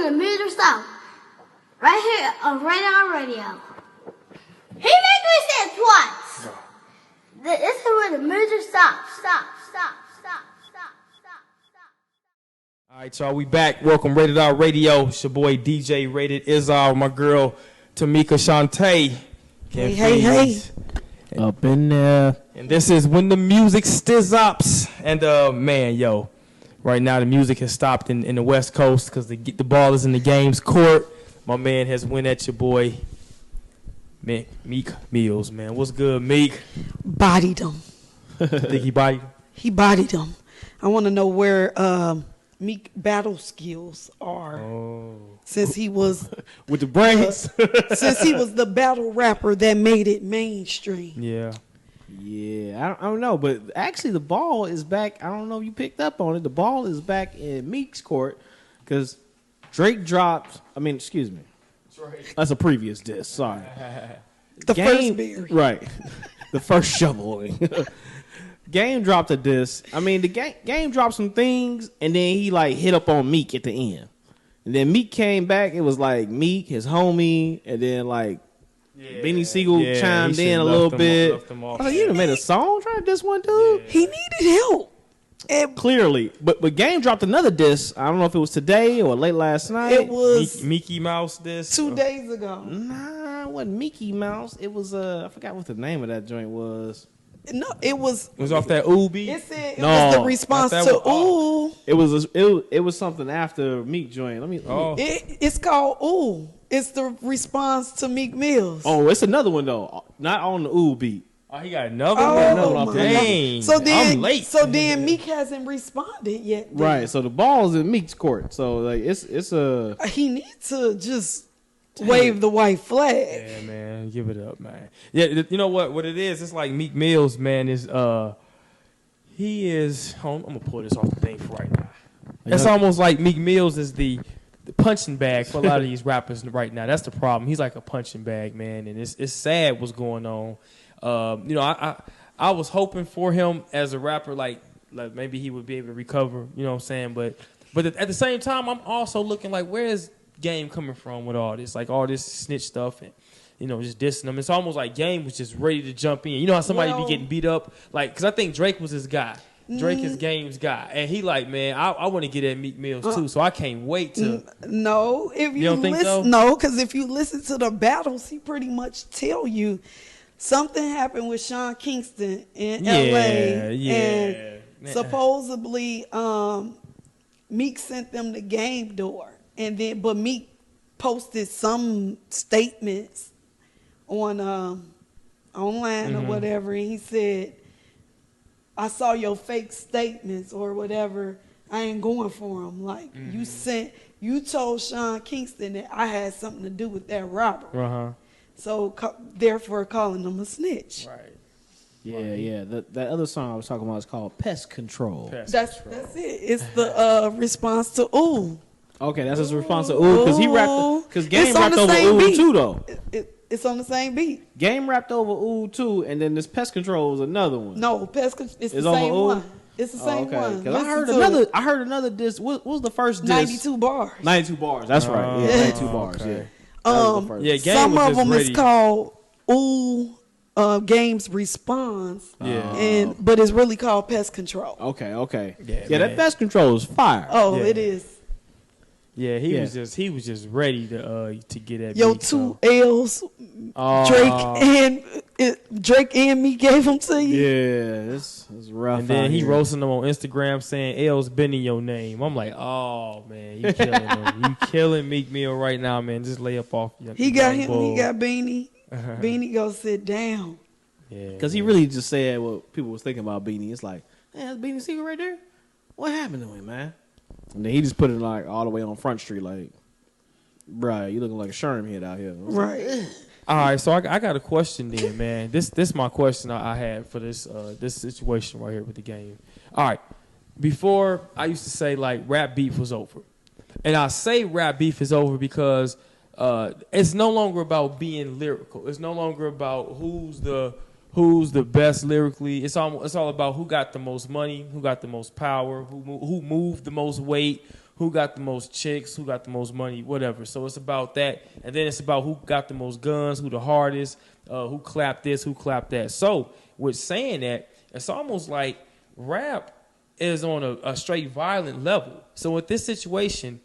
where the music stops. Right here on Radio. He made me say it twice. This is where the music stops. Stop. All right, y'all, we back. Welcome, Rated R Radio. It's your boy DJ Rated Izar, my girl Tamika Shantae. Hey. Up in there. And this is When the Music Stizops. And man, yo, right now the music has stopped in the West Coast because the ball is in the game's court. My man has went at your boy Meek Mills, man. What's good, Meek? Bodied him. Think he bodied him? He bodied him. I want to know where Meek battle skills are. Oh. Since he was with the brains. Since he was the battle rapper that made it mainstream. Yeah, I don't know, but actually the ball is back. I don't know if you picked up on it. The ball is back in Meek's court because Drake dropped. Excuse me. That's a previous diss. Sorry. The first beer. Right. The first shoveling. Game dropped a diss. The game dropped some things, and then he hit up on Meek at the end. And then Meek came back. It was like Meek, his homie, and then Beanie Siegel chimed in a little bit. You done made a song trying to diss one dude? Yeah. He needed help. Clearly. But Game dropped another diss. I don't know if it was today or late last night. It was Mickey Mouse diss. 2 days ago. Nah, it wasn't Mickey Mouse. It was I forgot what the name of that joint was. No, it was off that Ooh beat. It said it was the response to Ooh. It was something after Meek joint. It's called Ooh. It's the response to Meek Mills. Oh, it's another one though. Not on the Ooh beat. Oh, he got another one. Dang. I'm late. So then Meek hasn't responded yet. Right. So the ball's in Meek's court. So it's a. He needs to just wave the white flag. Yeah, man. Give it up, man. Yeah, you know what it is? It's like Meek Mills, man, he is I'm gonna pull this off the thing for right now. It's almost like Meek Mills is the punching bag for a lot of these rappers right now. That's the problem. He's like a punching bag, man, and it's sad what's going on. I was hoping for him as a rapper, like maybe he would be able to recover, you know what I'm saying? But at the same time, I'm also looking like, where is Game coming from with all this? Like all this snitch stuff and, just dissing them. It's almost like Game was just ready to jump in. You know how somebody be getting beat up? Because I think Drake was his guy. Drake is Game's guy. And he man, I want to get at Meek Mills too, so I can't wait to. No, if you don't think so? No, because if you listen to the battles, he pretty much tell you something happened with Sean Kingston in L.A. And supposedly Meek sent them the Game door. But Meek posted some statements on online or whatever, and he said, I saw your fake statements or whatever. I ain't going for them. You told Sean Kingston that I had something to do with that robbery. So therefore calling him a snitch. Right. Yeah. That other song I was talking about is called Pest Control. That's it. It's the response to Ooh. Okay, that's his response to Ooh, because Game rapped over Ooh too, though. It's on the same beat. Game rapped over Ooh too, and then this Pest Control is another one. No, it's the same one. It's the same one. Because I heard another diss. What was the first diss? 92 bars. 92 bars. That's right. Yeah, 92 bars. Okay. Yeah. Game some was of them ready. is called Ooh. Game's response, but it's really called Pest Control. Okay. Yeah, that Pest Control is fire. Oh, it is. Yeah, he was just ready to get at Yo, Meek, 2 L's. Drake and me gave them to you. Yeah, it's rough. And then he roasting them on Instagram saying L's been in your name. I'm like, oh man, you killing him. You killing Meek Mill right now, man. Just lay up off. He got him. He got Beanie. Beanie go sit down. Yeah, because he really just said what people was thinking about Beanie. It's like, man, that's Beanie Siegel right there. What happened to him, man? And then he just put it all the way on Front Street, like, bruh, you looking like a Sherm head out here. Right. All right, so I got a question then, man. This is my question I had for this situation right here with the Game. All right, before I used to say rap beef was over, and I say rap beef is over because it's no longer about being lyrical. It's no longer about who's the best lyrically. It's all about who got the most money, who got the most power, who moved the most weight, who got the most chicks, who got the most money, whatever. So it's about that, and then it's about who got the most guns, who the hardest, who clapped this, who clapped that. So with saying that, it's almost like rap is on a straight violent level. So with this situation,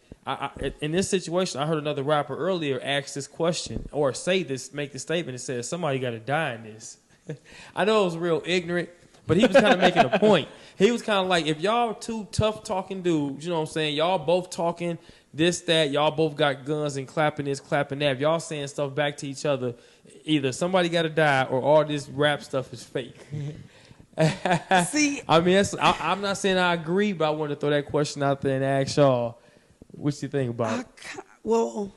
in this situation, I heard another rapper earlier ask this question or make the statement. It says somebody got to die in this. I know it was real ignorant, but he was kind of making a point. He was kind of like, if y'all two tough talking dudes, you know what I'm saying? Y'all both talking this, that, y'all both got guns and clapping this, clapping that. If y'all saying stuff back to each other, either somebody got to die or all this rap stuff is fake. See, I mean, I'm not saying I agree, but I wanted to throw that question out there and ask y'all, what you think about it? Well,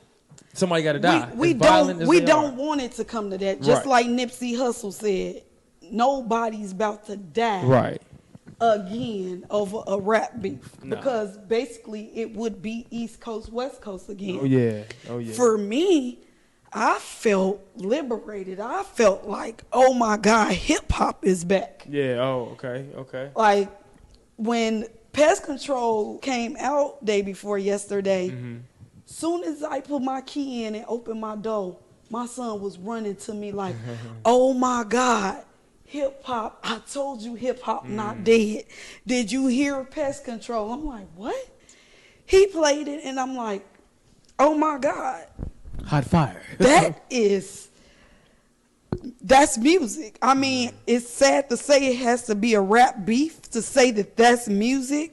somebody got to die. We don't want it to come to that. Just like Nipsey Hussle said, nobody's about to die again over a rap beef. Nah. Because basically it would be East Coast, West Coast again. Oh, yeah. For me, I felt liberated. I felt like, oh my God, hip hop is back. Yeah, okay. Like when Pest Control came out day before yesterday, soon as I put my key in and opened my door, my son was running to me like, oh my God, hip hop. I told you hip hop not dead. Did you hear Pest Control? I'm like, what? He played it and I'm like, oh my God. Hot fire. That's music. I mean, it's sad to say it has to be a rap beef to say that that's music,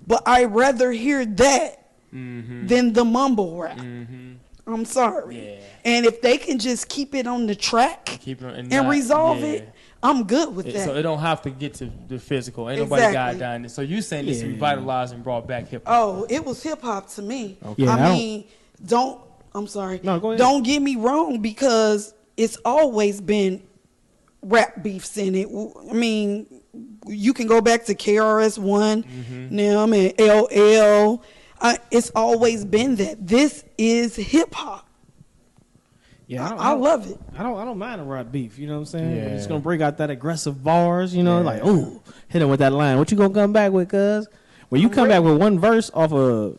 but I'd rather hear that than the mumble rap. I'm sorry. Yeah. And if they can just keep it on the track and resolve it, I'm good with that. So it don't have to get to the physical. Ain't nobody got dying. So you saying this revitalized and brought back hip hop? Oh, it was hip hop to me. Okay. I mean, I'm sorry. No, go ahead. Don't get me wrong, because it's always been rap beefs in it. I mean, you can go back to KRS-One, NEM, and LL. It's always been that. This is hip hop. Yeah, I love it. I don't mind a rap beef. You know what I'm saying? Yeah. It's gonna bring out that aggressive bars. You know, like ooh, hit him with that line. What you gonna come back with, cuz? When you come back with one verse off a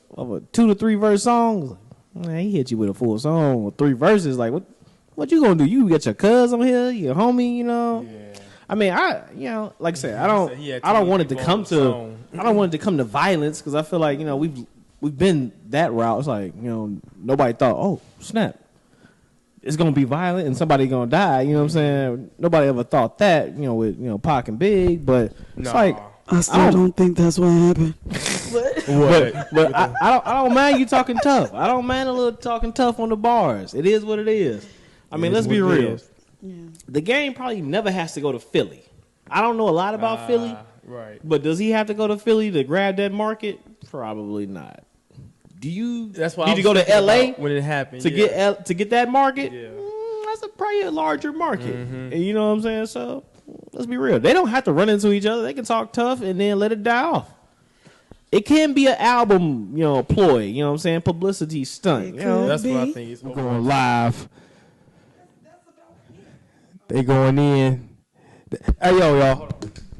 2 to 3 verse song, man, he hit you with a full song with 3 verses. Like what you gonna do? You get your cuz on here, your homie. You know. Yeah. I mean, like I said, I don't want it to come to violence, because I feel like, you know, we've been that route. It's like, you know, nobody thought, oh snap, it's gonna be violent and somebody gonna die. You know what I'm saying? Nobody ever thought that, you know, with, you know, Pac and Big, but it's like, I still don't think that's what happened. but I don't mind you talking tough. I don't mind a little talking tough on the bars. It is what it is. I mean, let's be real. Yeah. The game probably never has to go to Philly. I don't know a lot about Philly, right? But does he have to go to Philly to grab that market? Probably not. Do you That's why need to go to LA when it happened to get that market? Yeah. That's probably a larger market. And you know what I'm saying? So let's be real. They don't have to run into each other. They can talk tough and then let it die off. It can be an album, you know, ploy. You know what I'm saying? Publicity stunt. You know? That's what I think. It's going live. They going in. Hey, y'all.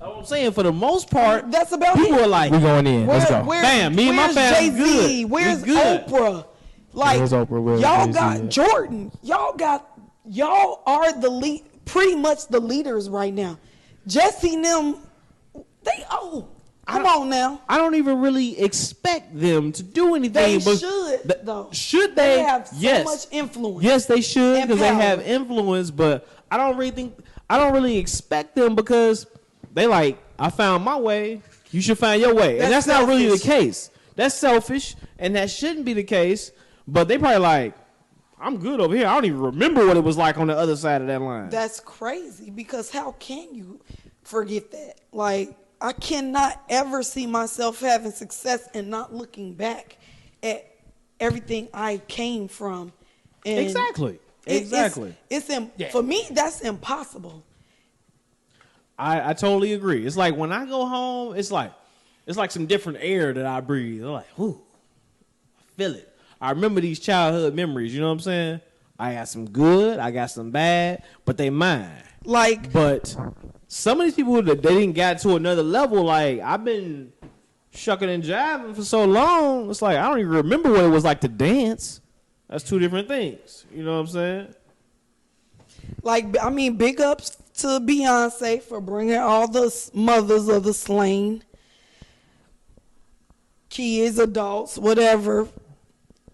I'm saying, for the most part, that's about people it. are like, we going in. Let's go. Bam, me and my family good. Where's Oprah? Like, where's Oprah? Y'all got Jordan. Y'all are the pretty much the leaders right now. Jesse and them, come on now. I don't even really expect them to do anything. They should, though. Should they? They have so much influence. Yes, they should, because they have influence. But I don't really expect them, because they like, I found my way, you should find your way. And that's not really the case. That's selfish, and that shouldn't be the case. But they probably like, I'm good over here. I don't even remember what it was like on the other side of that line. That's crazy, because how can you forget that? Like, I cannot ever see myself having success and not looking back at everything I came from. And exactly. For me, that's impossible. I totally agree. It's like when I go home, it's like some different air that I breathe. I'm like, whoo, I feel it. I remember these childhood memories, you know what I'm saying? I got some good, I got some bad, but they mine. But some of these people that they didn't get to another level, like I've been shucking and jiving for so long. It's like I don't even remember what it was like to dance. That's two different things. You know what I'm saying? Like, I mean, big ups to Beyonce for bringing all the mothers of the slain, kids, adults, whatever,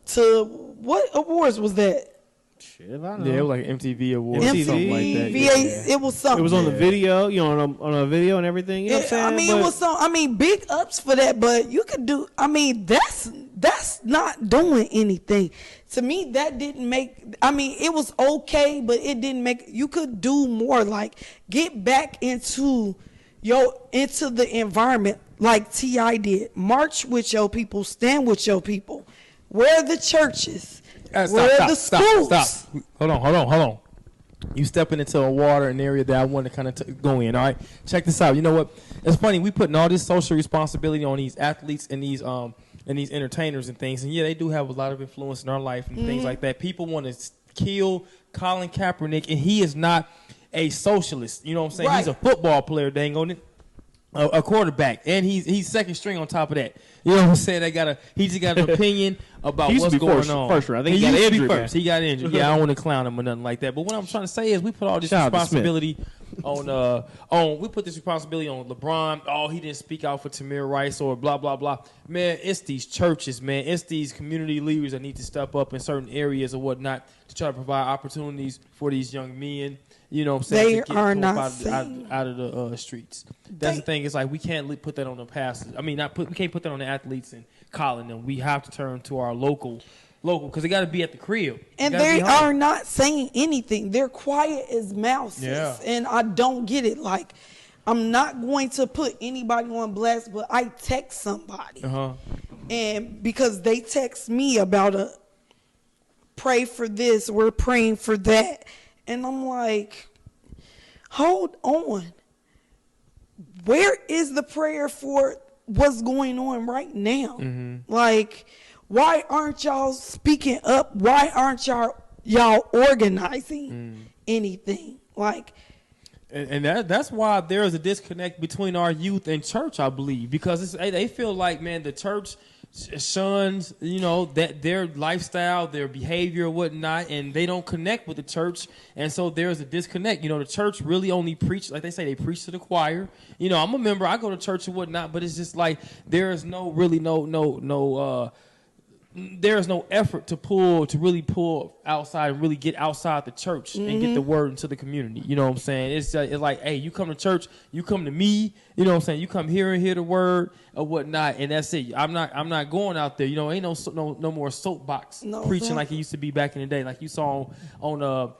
to what awards was that? Shit, I know. Yeah, it was like MTV Awards, MTV, something like that. VA, it was something. It was on the video, you know, on a video and everything. You know what I'm saying? I mean, it was some. I mean, big ups for that, but you could do. I mean, that's not doing anything. To me, that didn't make. I mean, it was okay, but it didn't make. You could do more. Like get back into the environment like T.I. did. March with your people. Stand with your people. Where the churches? Where the schools? Stop. Hold on. You stepping into a water, an area that I want to kind of go in. All right, check this out. You know what? It's funny. We putting all this social responsibility on these athletes and these entertainers and things. And yeah, they do have a lot of influence in our life and things like that. People want to kill Colin Kaepernick, and he is not a socialist. You know what I'm saying? Right. He's a football player. Dang on it. A quarterback, and he's second string on top of that. You know what I'm saying? He just got an opinion about what's going on. First round. I think he got injured first. He got injured. Yeah, I don't want to clown him or nothing like that. But what I'm trying to say is, we put all this responsibility on. We put this responsibility on LeBron. Oh, he didn't speak out for Tamir Rice or blah blah blah. Man, it's these churches, man. It's these community leaders that need to step up in certain areas or whatnot to try to provide opportunities for these young men. You know what I'm saying? They are not out of the streets. That's the thing. It's like we can't put that on the pastors. I mean, we can't put that on the athletes and calling them. We have to turn to our local, because they got to be at the crib. And they are not saying anything. They're quiet as mouses. Yeah. And I don't get it. Like, I'm not going to put anybody on blast, but I text somebody. And because they text me about pray for this, we're praying for that. And I'm like, hold on. Where is the prayer for what's going on right now? Like, why aren't y'all speaking up? Why aren't y'all organizing anything? Like, and that's why there is a disconnect between our youth and church, I believe, because they feel like, man, the church shuns, that their lifestyle, their behavior, whatnot, and they don't connect with the church, and so there's a disconnect. The church really only preach, like they say, they preach to the choir. I'm a member, I go to church and whatnot, but it's just like there is there is no effort to really pull outside and really get outside the church and get the word into the community. You know what I'm saying? It's like, hey, you come to church, you come to me. You know what I'm saying? You come here and hear the word or whatnot, and that's it. I'm not going out there. Ain't no more soapbox preaching like it used to be back in the day, like you saw on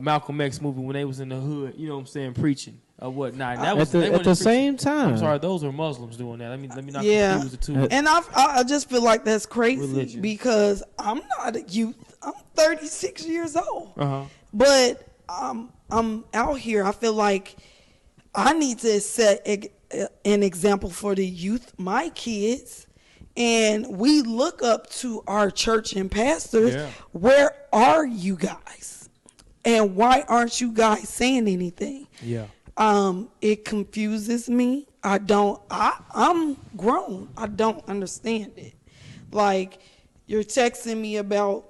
Malcolm X movie when they was in the hood. You know what I'm saying? Preaching. Or whatnot. That was at the same time. I'm sorry, those are Muslims doing that. Let me not confuse the two. And I just feel like that's crazy Religion. because I'm not a youth. I'm 36 years old. But I'm out here. I feel like I need to set an example for the youth, my kids. And we look up to our church and pastors. Yeah. Where are you guys? And why aren't you guys saying anything? Yeah. It confuses me. I'm grown. I don't understand it. Like, you're texting me about,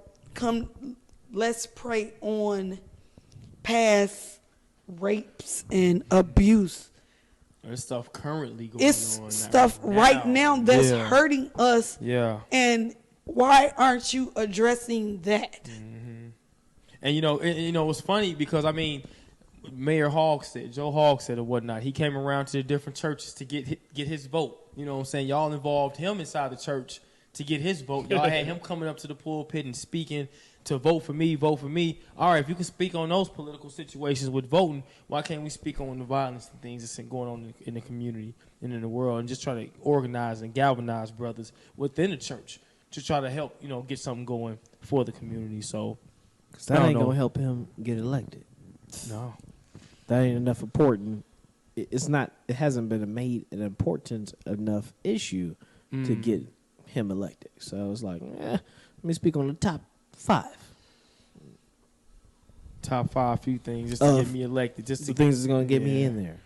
let's pray on past rapes and abuse. There's stuff currently going on. It's stuff right now that's hurting us. Yeah. And why aren't you addressing that? And it's funny because Joe Hogg said or whatnot. He came around to the different churches to get his vote. You know what I'm saying? Y'all involved him inside the church to get his vote. Y'all had him coming up to the pulpit and speaking to vote for me. All right, if you can speak on those political situations with voting, why can't we speak on the violence and things that's going on in the community and in the world, and just try to organize and galvanize brothers within the church to try to help, get something going for the community. So that ain't going to help him get elected. No. That ain't enough important. It's not. It hasn't been made an important enough issue to get him elected. So it's like, let me speak on the top 5. Top 5 few things just to get me elected. Just the things that's going to get me in there.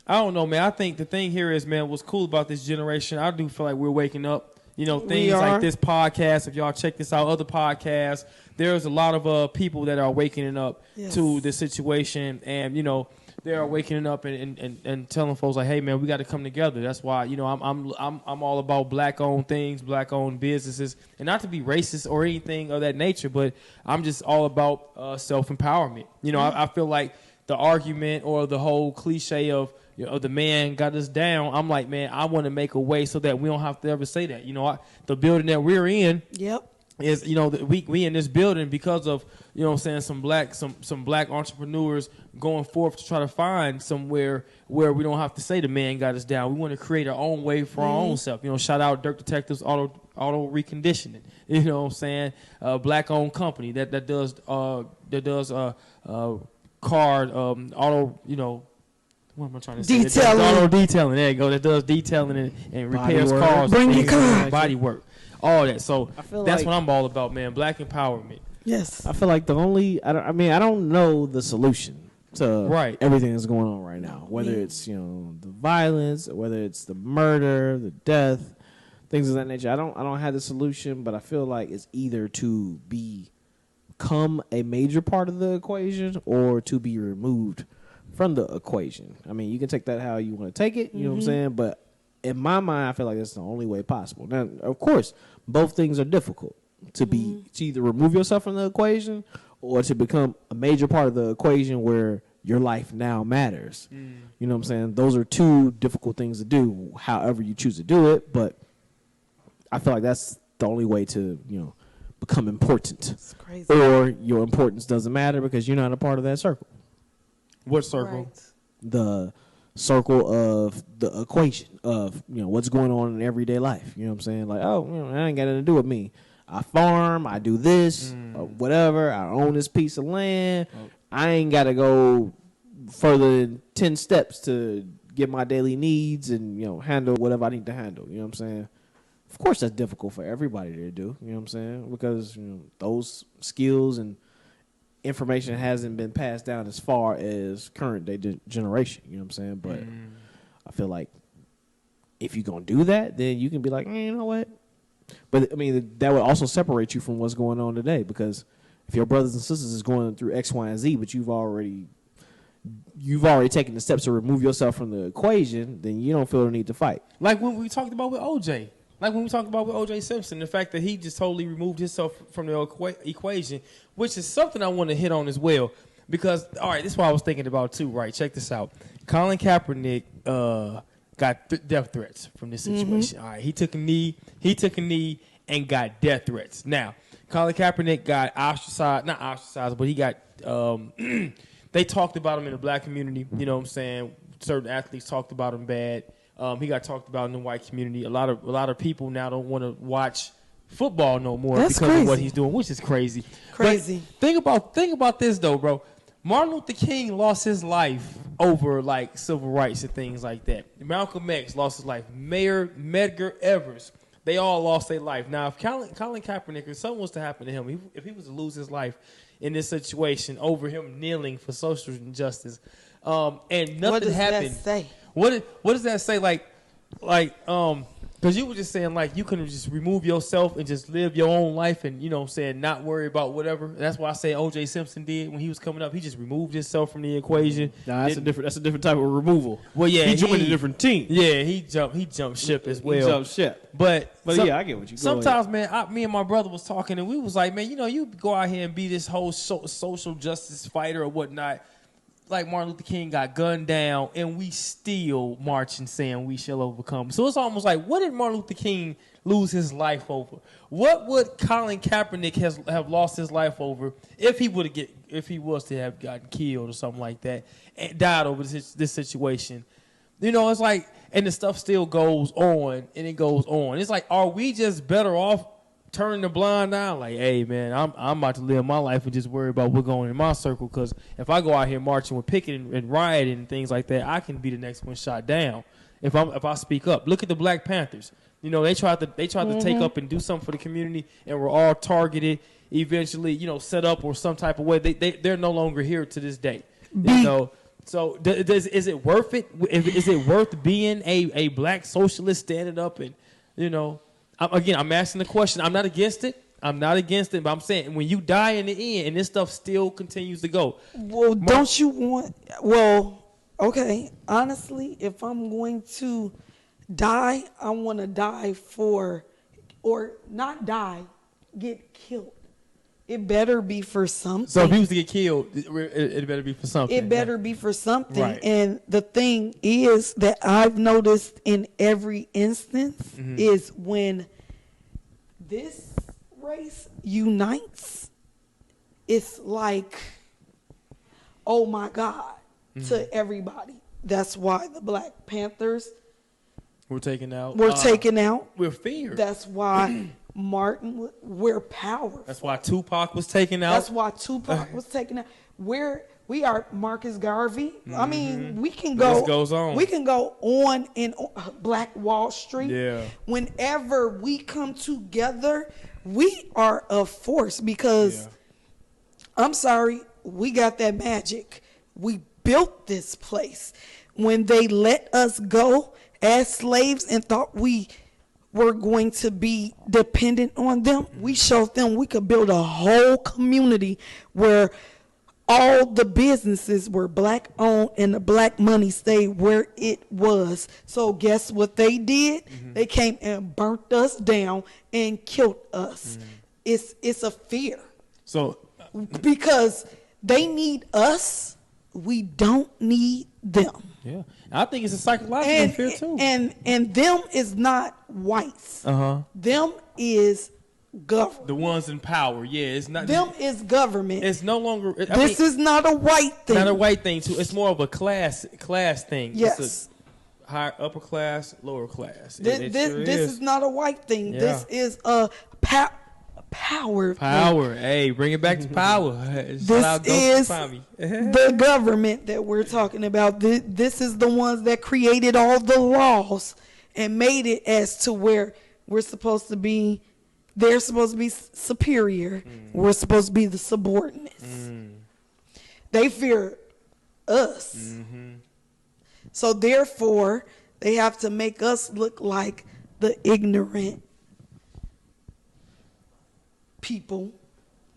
I don't know, man. I think the thing here is, man, what's cool about this generation, I do feel like we're waking up. You know, things like this podcast, if y'all check this out, other podcasts, there's a lot of people that are waking up to this situation. And, you know, they're waking up and telling folks like, hey, man, we got to come together. That's why, you know, I'm all about black-owned things, black-owned businesses. And not to be racist or anything of that nature, but I'm just all about self-empowerment. You know, I feel like the argument or the whole cliche of, you know, the man got us down. I'm like, man, I want to make a way so that we don't have to ever say that. You know, the building that we're in is, you know, we in this building because of, you know what I'm saying, some black entrepreneurs going forth to try to find somewhere where we don't have to say the man got us down. We want to create our own way for our own self. You know, shout out Dirt Detectives Auto Reconditioning. You know what I'm saying? Black owned company that does card auto, you know, what am I trying to say? Detailing. Auto detailing. There you go. That does detailing and repairs cars. Bring your car. Body work. All that. So that's like, what I'm all about, man. Black empowerment. Yes. I feel like I don't know the solution to everything that's going on right now. Whether it's, you know, the violence, or whether it's the murder, the death, things of that nature. I don't have the solution, but I feel like it's either to become a major part of the equation or to be removed from the equation. I mean, you can take that how you want to take it, you know what I'm saying? But in my mind, I feel like that's the only way possible. Now, of course, both things are difficult. To either remove yourself from the equation or to become a major part of the equation where your life now matters. You know what I'm saying? Those are two difficult things to do, however you choose to do it. But I feel like that's the only way to, you know, become important. It's crazy. Or your importance doesn't matter because you're not a part of that circle. What circle? Right. The circle of the equation of, you know, what's going on in everyday life. You know what I'm saying? Like, oh, you know, that ain't got nothing to do with me. I farm, I do this, or whatever. I own this piece of land. I ain't got to go further than 10 steps to get my daily needs and, you know, handle whatever I need to handle. You know what I'm saying? Of course, that's difficult for everybody to do. You know what I'm saying? Because, you know, those skills and information hasn't been passed down as far as current day generation. You know what I'm saying? But I feel like if you're going to do that, then you can be like, you know what? But, I mean, that would also separate you from what's going on today, because if your brothers and sisters is going through X, Y, and Z, but you've already taken the steps to remove yourself from the equation, then you don't feel the need to fight. Like when we talked about with OJ. Like when we talked about with O.J. Simpson, the fact that he just totally removed himself from the equation, which is something I want to hit on as well. Because, all right, this is what I was thinking about too, right? Check this out. Colin Kaepernick got death threats from this situation. All right, he took a knee and got death threats. Now, Colin Kaepernick got not ostracized, but he got they talked about him in the black community. You know what I'm saying? Certain athletes talked about him bad. He got talked about in the white community. A lot of people now don't want to watch football no more because of what he's doing, which is crazy. Crazy. But think about this though, bro. Martin Luther King lost his life over like civil rights and things like that. Malcolm X lost his life. Mayor Medgar Evers, they all lost their life. Now, if Colin Kaepernick, if something was to happen to him, if he was to lose his life in this situation over him kneeling for social injustice, and nothing happened. What does that say? What does that say? Like, because you were just saying, like, you can just remove yourself and just live your own life and, you know what I'm saying, not worry about whatever. And that's why I say O.J. Simpson did when he was coming up. He just removed himself from the equation. Nah, that's a different type of removal. Well, yeah. He joined a different team. Yeah, he jumped ship as well. He jumped ship. But yeah, I get what you sometimes, man, me and my brother was talking, and we was like, man, you know, you go out here and be this whole social justice fighter or whatnot. Like Martin Luther King got gunned down, and we still marching saying we shall overcome. So it's almost like, what did Martin Luther King lose his life over? What would Colin Kaepernick have lost his life over if he was to have gotten killed or something like that and died over this situation? You know, it's like, and the stuff still goes on and it goes on. It's like, are we just better off turning the blind eye? Like, hey, man, I'm about to live my life and just worry about what's going on in my circle, because if I go out here marching with picketing and rioting and things like that, I can be the next one shot down if I speak up. Look at the Black Panthers. You know, they tried to take up and do something for the community, and were all targeted. Eventually, you know, set up or some type of way. They're no longer here to this day. You know, So is it worth it? Is it worth being a black socialist standing up and, I'm asking the question. I'm not against it. But I'm saying when you die in the end and this stuff still continues to go. Well, don't you want, okay, honestly, if I'm going to die, I want to die or not die, get killed. It better be for something. So if he was to get killed, it better be for something. It better be for something. Right. And the thing is that I've noticed in every instance is when this race unites, it's like, oh my God, to everybody. That's why the Black Panthers were taken out. We're feared. That's why Martin, we're powerful. That's why Tupac was taken out. Was taken out. We are Marcus Garvey. I mean, we can go. This goes on. We can go on in Black Wall Street. Yeah. Whenever we come together, we are a force because, I'm sorry, we got that magic. We built this place. When they let us go as slaves and thought we were going to be dependent on them, we showed them we could build a whole community where all the businesses were black owned and the black money stayed where it was. So guess what they did? They came and burnt us down and killed us. It's a fear. So because they need us, we don't need them. Yeah, I think it's a psychological fear too. And them is not whites. Them is government. The ones in power. Yeah, it's not. Them is government. It's no longer. This is not a white thing. Not a white thing too. It's more of a class thing. Yes. It's a higher upper class, lower class. This is not a white thing. Yeah. This is a power. Power. Hey, bring it back to power. This is the government that we're talking about. This is the ones that created all the laws and made it as to where we're supposed to be. They're supposed to be superior. We're supposed to be the subordinates. They fear us. So therefore, they have to make us look like the ignorant people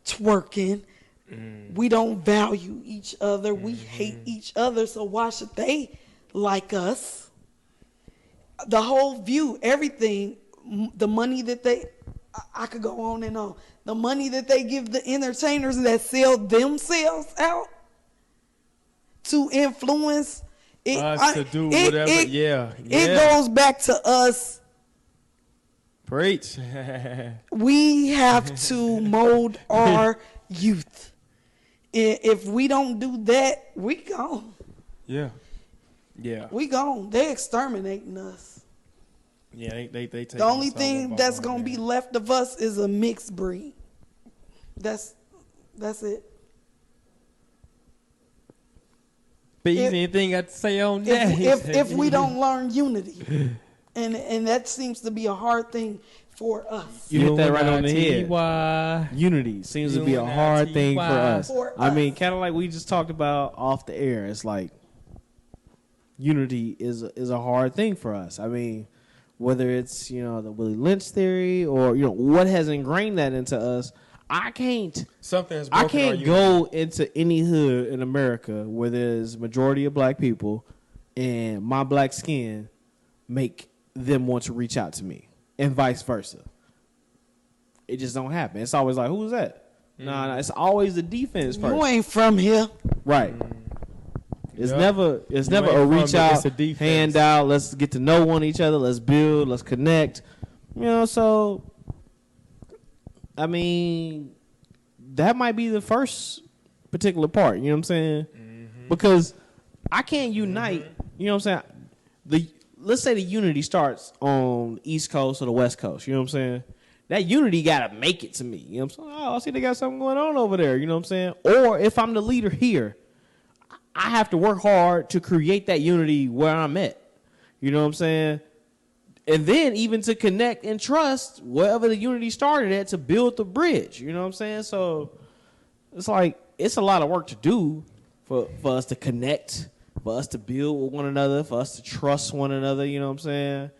twerking. We don't value each other. We hate each other. So why should they like us? The whole view, everything, the money that I could go on and on. The money that they give the entertainers that sell themselves out to influence us to do whatever. It goes back to us. Preach. We have to mold our youth. If we don't do that, we gone. Yeah. We gone. They exterminating us. Yeah, they take the only thing that's gonna be left of us is a mixed breed. That's it. But anything I got to say on that? If we don't learn unity, and that seems to be a hard thing for us. You hit that right on the head. Unity seems to be a hard thing for us. I mean, kind of like we just talked about off the air. It's like unity is a hard thing for us. I mean, whether it's the Willie Lynch theory or what has ingrained that into us. I can't go into any hood in America where there's majority of black people and my black skin make them want to reach out to me and vice versa. It just don't happen. It's always like, who's that? Nah, it's always the defense first. You ain't from here. Right. It's never a reach out, hand out, let's get to know one each other, let's build, let's connect. So I mean, that might be the first particular part, you know what I'm saying? Because I can't unite, you know what I'm saying? Let's say the unity starts on the East Coast or the West Coast, you know what I'm saying? That unity got to make it to me, you know what I'm saying? Oh, I see they got something going on over there, you know what I'm saying? Or if I'm the leader here, I have to work hard to create that unity where I'm at, you know what I'm saying? And then even to connect and trust wherever the unity started at to build the bridge. You know what I'm saying? So it's like it's a lot of work to do for us to connect for us to build with one another, for us to trust one another. You know what I'm saying?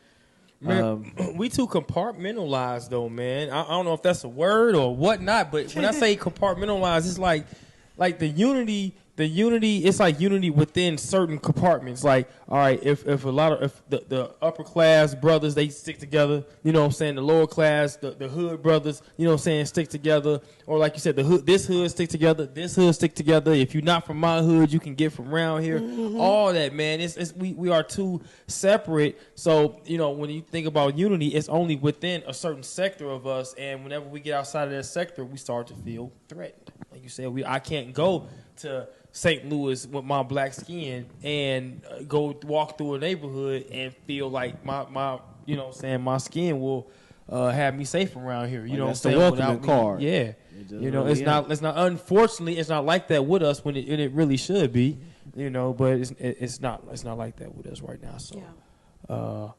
Man, we too compartmentalized though, man. I don't know if that's a word or whatnot, but when I say compartmentalized, it's like the unity. The unity, it's like unity within certain compartments. Like, all right, if the upper class brothers, they stick together, you know what I'm saying? The lower class, the hood brothers, you know what I'm saying, stick together. Or like you said, this hood stick together, this hood stick together. If you're not from my hood, you can get from around here. Mm-hmm. All that, man. We are too separate. So, you know, when you think about unity, it's only within a certain sector of us. And whenever we get outside of that sector, we start to feel threatened. Like you said, I can't go to St. Louis with my black skin and go walk through a neighborhood and feel like my you know what I'm saying, my skin will have me safe around here. You know what I'm saying? That's the welcoming card. Yeah. You know, it's not unfortunately it's not like that with us when it really should be, you know, but it's not like that with us right now. So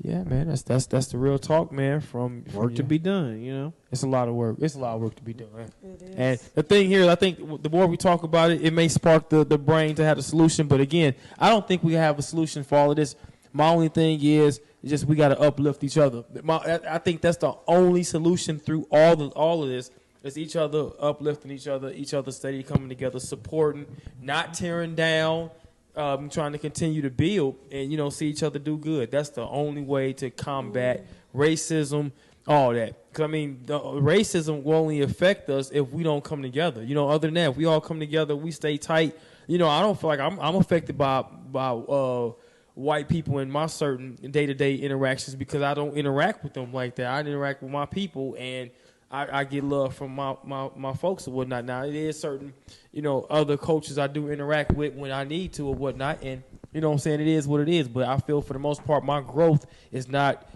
yeah, man, that's the real talk, man. From work to be done, you know. It's a lot of work. It's a lot of work to be done. It is. And the thing here, I think the more we talk about it, it may spark the brain to have a solution. But again, I don't think we have a solution for all of this. My only thing is just we got to uplift each other. I think that's the only solution through all of this. Is each other uplifting each other steady coming together, supporting, not tearing down. Trying to continue to build and, you know, see each other do good. That's the only way to combat racism, all that. Because, I mean, the racism will only affect us if we don't come together. You know, other than that, if we all come together, we stay tight. You know, I don't feel like I'm affected by white people in my certain day-to-day interactions because I don't interact with them like that. I interact with my people, and I get love from my folks or whatnot. Now, it is certain, you know, other cultures I do interact with when I need to or whatnot. And, you know what I'm saying, it is what it is. But I feel for the most part my growth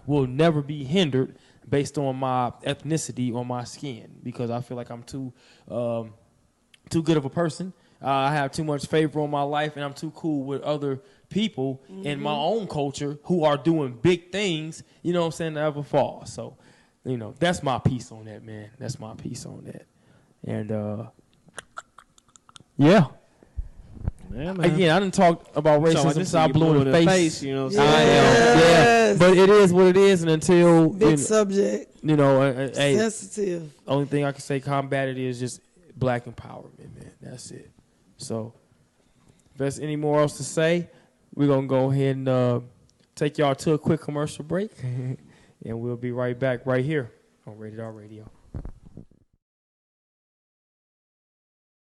will never be hindered based on my ethnicity or my skin because I feel like I'm too good of a person. I have too much favor on my life, and I'm too cool with other people in my own culture who are doing big things, you know what I'm saying, to ever fall. So, you know, that's my piece on that, man. That's my piece on that. And, yeah. Yeah, man. Again, I didn't talk about racism so I blew in the face. You know, yeah. But it is what it is, and until... Big subject. You know, sensitive. Only thing I can say combat it is just black empowerment, man. That's it. So, if there's any more else to say, we're going to go ahead and take y'all to a quick commercial break. And we'll be right back right here on Rated R Radio.